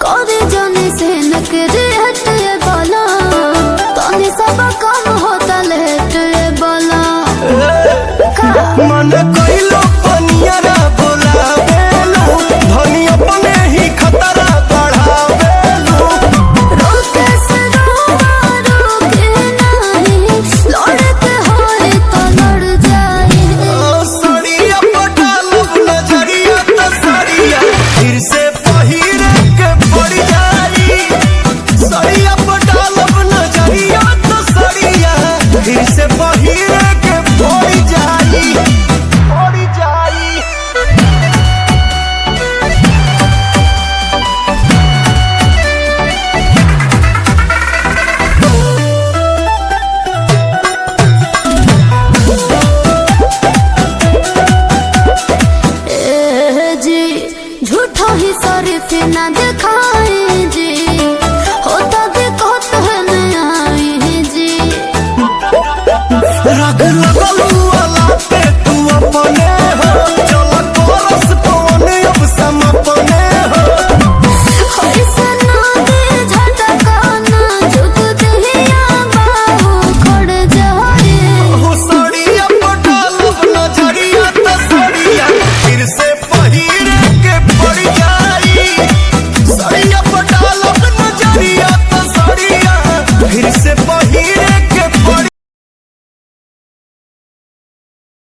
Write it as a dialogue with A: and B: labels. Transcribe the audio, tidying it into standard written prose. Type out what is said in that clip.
A: करे जाने से नकरे हटे बोला तोने सब काम होता लेटे बोला
B: मन कइलो पनियरा बोलावेलो धनी अपने ही खतरा बढ़ावेलो
A: रोके से रोके नहीं लड़ते होए तो लड़ जाए
B: सड़िया पटालब नजरिया तो सड़िया फिर से पहिरे के पड़ जाई सड़िया पटालब नजरिया तो सड़िया फिर से पहिरे के पड़ जाई पड़ जाई।
A: जी झूठा ही शरीफ ना दिखाए